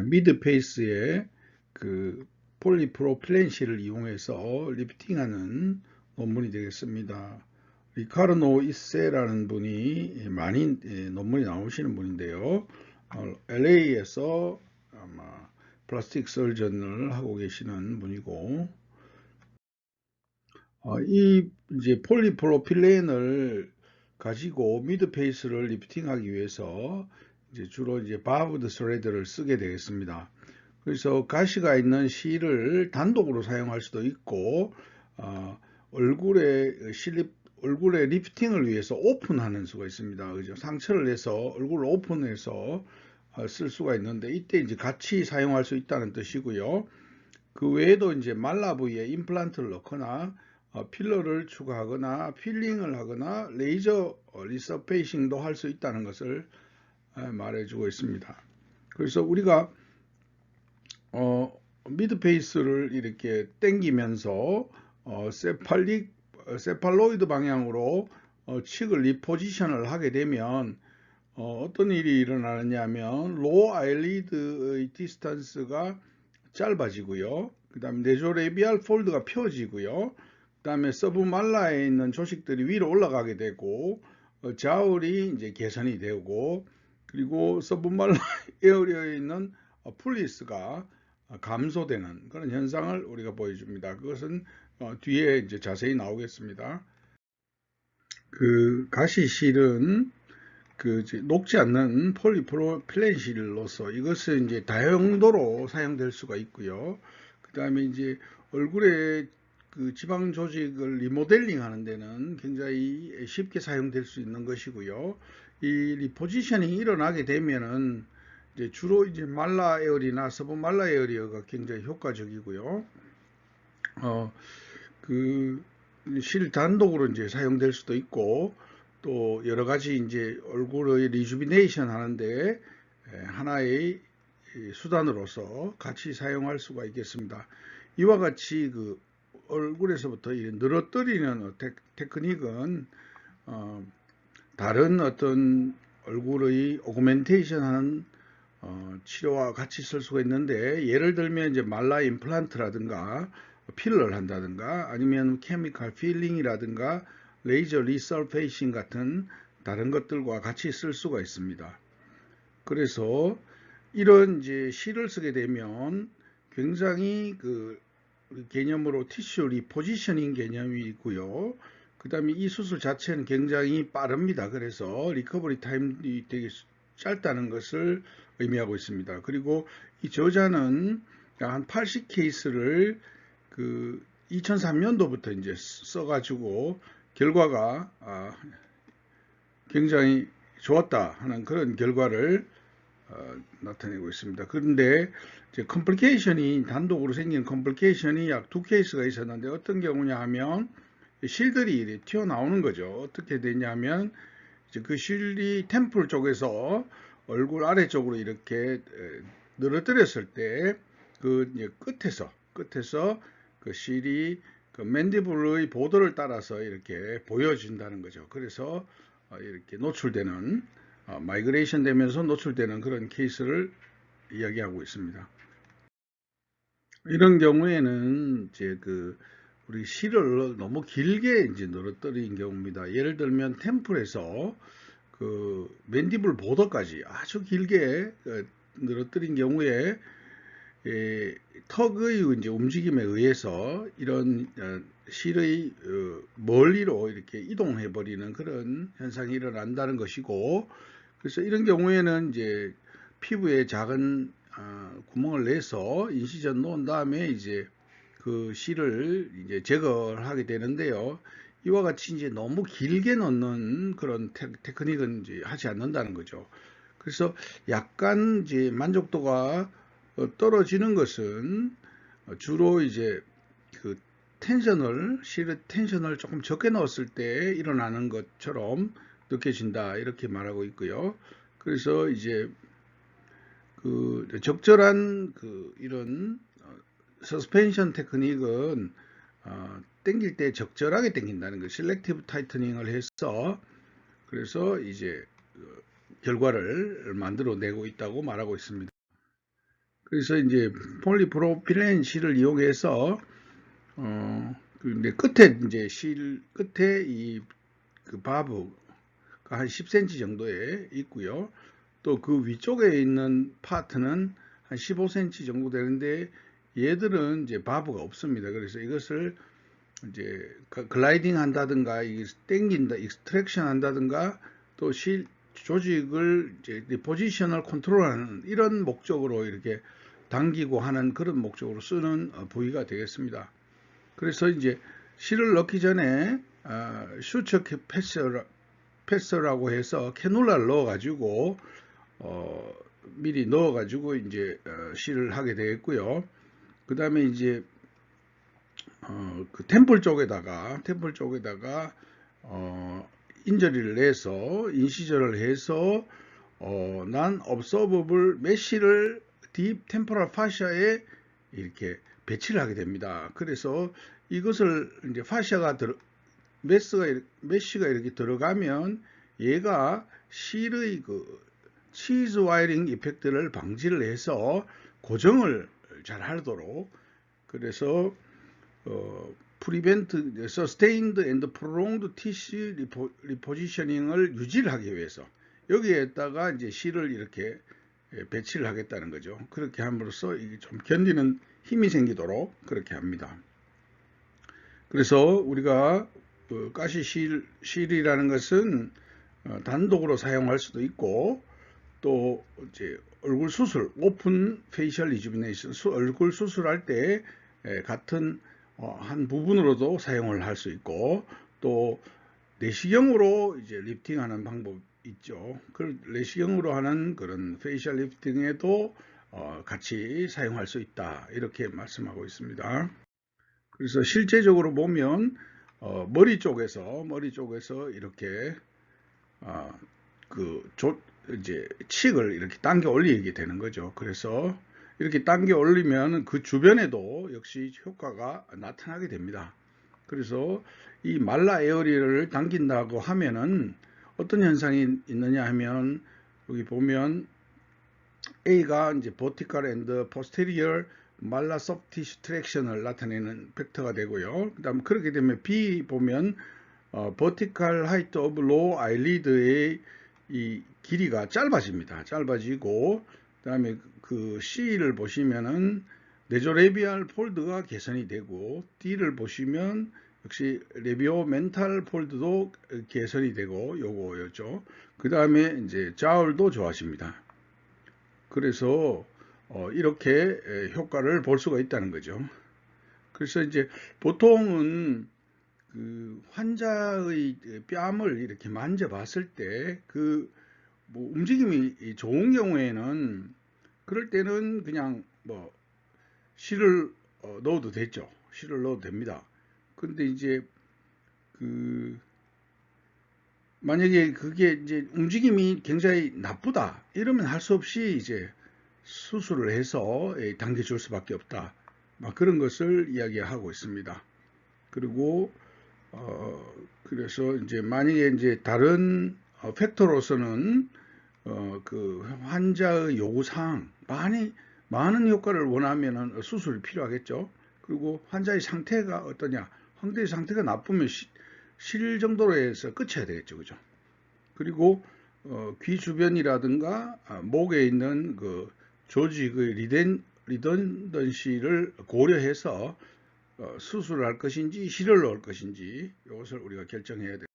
미드페이스의 그 폴리프로필렌 실을 이용해서 리프팅하는 논문이 되겠습니다. 리카르노 이세라는 분이 많이 논문이 나오시는 분인데요. LA에서 아마 플라스틱 설전을 하고 계시는 분이고, 이 이제 폴리프로필렌을 가지고 미드페이스를 리프팅하기 위해서 이제 주로 이제 바브드 스레드를 쓰게 되겠습니다. 그래서 가시가 있는 실을 단독으로 사용할 수도 있고, 얼굴에 리프팅을 위해서 오픈하는 수가 있습니다. 그죠? 상처를 내서 얼굴을 오픈해서 쓸 수가 있는데, 이때 이제 같이 사용할 수 있다는 뜻이고요. 그 외에도 이제 말라 부위에 임플란트를 넣거나 필러를 추가하거나 필링을 하거나 레이저 리서페이싱도 할 수 있다는 것을 말해주고 있습니다. 그래서 우리가 미드페이스를 이렇게 당기면서 세팔로이드 방향으로 칙을 리포지션을 하게 되면 어떤 일이 일어나느냐 하면 로어 아일리드의 디스턴스가 짧아지고요. 그 다음에 네조레비알 폴드가 펴지고요. 그 다음에 서브말라에 있는 조직들이 위로 올라가게 되고 자울이 이제 개선이 되고, 그리고 서브말라 에어리어에 있는 플리스가 감소되는 그런 현상을 우리가 보여줍니다. 그것은 뒤에 이제 자세히 나오겠습니다. 그 가시실은 그 녹지 않는 폴리프로필렌 실로서 이것은 이제 다용도로 사용될 수가 있고요. 그 다음에 이제 얼굴에 그 지방 조직을 리모델링 하는 데는 굉장히 쉽게 사용될 수 있는 것이고요. 이 리포지셔닝이 일어나게 되면은 이제 주로 이제 말라 에어리나 서브 말라 에어리어가 굉장히 효과적이고요. 그 실 단독으로 이제 사용될 수도 있고, 또 여러 가지 이제 얼굴의 리주비네이션 하는데 하나의 수단으로서 같이 사용할 수가 있겠습니다. 이와 같이 그 얼굴에서부터 늘어뜨리는 테크닉은 다른 어떤 얼굴의 오그멘테이션 하는 치료와 같이 쓸 수가 있는데, 예를 들면 이제 말라 임플란트라든가 필러를 한다든가 아니면 케미칼 필링이라든가 레이저 리서페이싱 같은 다른 것들과 같이 쓸 수가 있습니다. 그래서 이런 이제 실을 쓰게 되면 굉장히 그 개념으로 티슈 리포지셔닝 개념이 있고요. 그 다음에 이 수술 자체는 굉장히 빠릅니다. 그래서 리커버리 타임이 되게 짧다는 것을 의미하고 있습니다. 그리고 이 저자는 한 80케이스를 그 2003년도부터 이제 써가지고 결과가 굉장히 좋았다 하는 그런 결과를 나타내고 있습니다. 그런데 이제 컴플리케이션이 단독으로 생긴 컴플리케이션이 약 2케이스가 있었는데, 어떤 경우냐 하면 실들이 튀어나오는 거죠. 어떻게 되냐면 이제 그 실이 템플 쪽에서 얼굴 아래쪽으로 이렇게 늘어뜨렸을 때 그 끝에서 그 실이 그 맨디블의 보도를 따라서 이렇게 보여진다는 거죠. 그래서 이렇게 노출되는 마이그레이션 되면서 노출되는 그런 케이스를 이야기하고 있습니다. 이런 경우에는 이제 그 우리 실을 너무 길게 이제 늘어뜨린 경우입니다. 예를 들면 템플에서 그 맨디블 보더까지 아주 길게 늘어뜨린 경우에 턱의 이제 움직임에 의해서 이런 실의 멀리로 이렇게 이동해 버리는 그런 현상이 일어난다는 것이고, 그래서 이런 경우에는 이제 피부에 작은 구멍을 내서 인시전 놓은 다음에 이제 그 실을 이제 제거를 하게 되는데요. 이와 같이 이제 너무 길게 넣는 그런 테크닉은 이제 하지 않는다는 거죠. 그래서 약간 이제 만족도가 떨어지는 것은 주로 이제 그 실의 텐션을 조금 적게 넣었을 때 일어나는 것처럼 느껴진다, 이렇게 말하고 있고요. 그래서 이제 그 적절한 그 이런 서스펜션 테크닉은 당길 때 적절하게 당긴다는 거, 셀렉티브 타이트닝을 해서 그래서 이제 결과를 만들어내고 있다고 말하고 있습니다. 그래서 이제 폴리프로필렌 실을 이용해서 근데 끝에 이제 실 끝에 그 바브가 한 10cm 정도에 있고요. 또 그 위쪽에 있는 파트는 한 15cm 정도 되는데 얘들은 이제 바브가 없습니다. 그래서 이것을 이제 글라이딩 한다든가 땡긴다, 익스트랙션 한다든가 또 조직을 이제 포지셔널 컨트롤하는 이런 목적으로 이렇게 당기고 하는 그런 목적으로 쓰는 부위가 되겠습니다. 그래서 이제 실을 넣기 전에 슈처 패서라고 해서 캐놀라를 넣어가지고 미리 넣어가지고 이제 실을 하게 되겠고요. 그 다음에 이제 그 템플 쪽에다가 인저리를 내서 인시저를 해서 난 observable 메쉬를 딥 템포럴 파샤에 이렇게 배치를 하게 됩니다. 그래서 이것을 이제 메쉬가 이렇게 들어가면 얘가 실의 그 치즈 와이링 이펙트를 방지를 해서 고정을 잘 하도록, 그래서 prevent sustained and prolonged tissue repositioning을 유지를 하기 위해서 여기에다가 이제 실을 이렇게 배치를 하겠다는 거죠. 그렇게 함으로써 이게 좀 견디는 힘이 생기도록 그렇게 합니다. 그래서 우리가 가시 실이라는 것은 단독으로 사용할 수도 있고, 또 이제 얼굴 수술, 오픈 페이셜 리주비네이션, 얼굴 수술할 때 같은 한 부분으로도 사용을 할 수 있고, 또 내시경으로 이제 리프팅하는 방법 있죠. 그 내시경으로 하는 그런 페이셜 리프팅에도 같이 사용할 수 있다, 이렇게 말씀하고 있습니다. 그래서 실제적으로 보면 머리 쪽에서 이렇게 이제 칙을 이렇게 당겨 올리게 되는 거죠. 그래서 이렇게 당겨 올리면 그 주변에도 역시 효과가 나타나게 됩니다. 그래서 이 말라 에어리를 당긴다고 하면은 어떤 현상이 있느냐 하면, 여기 보면 A가 이제 vertical and posterior 말라 soft tissue traction을 나타내는 벡터가 되고요. 그 다음 그렇게 되면 B 보면 vertical height of low eyelid의 이 길이가 짧아집니다. 짧아지고, 그 다음에 그 C를 보시면은 네조레비알 폴드가 개선이 되고, D를 보시면 역시 레비오 멘탈 폴드도 개선이 되고, 요거였죠. 그 다음에 이제 자울도 좋아집니다. 그래서 이렇게 효과를 볼 수가 있다는 거죠. 그래서 이제 보통은 그 환자의 뺨을 이렇게 만져봤을 때 그 뭐 움직임이 좋은 경우에는 그럴 때는 그냥 뭐 실을 넣어도 되죠. 실을 넣어도 됩니다. 근데 이제 그 만약에 그게 이제 움직임이 굉장히 나쁘다 이러면 할 수 없이 이제 수술을 해서 당겨줄 수밖에 없다, 막 그런 것을 이야기하고 있습니다. 그리고 그래서 이제 만약에 이제 다른 팩터로서는 그 환자의 요구사항, 많은 효과를 원하면은 수술이 필요하겠죠. 그리고 환자의 상태가 어떠냐, 환자의 상태가 나쁘면 실 정도로 해서 끝쳐야 되겠죠, 그죠? 그리고 귀 주변이라든가 목에 있는 그 조직의 리던던시를 고려해서 수술을 할 것인지 실을 넣을 것인지 이것을 우리가 결정해야 됩니다.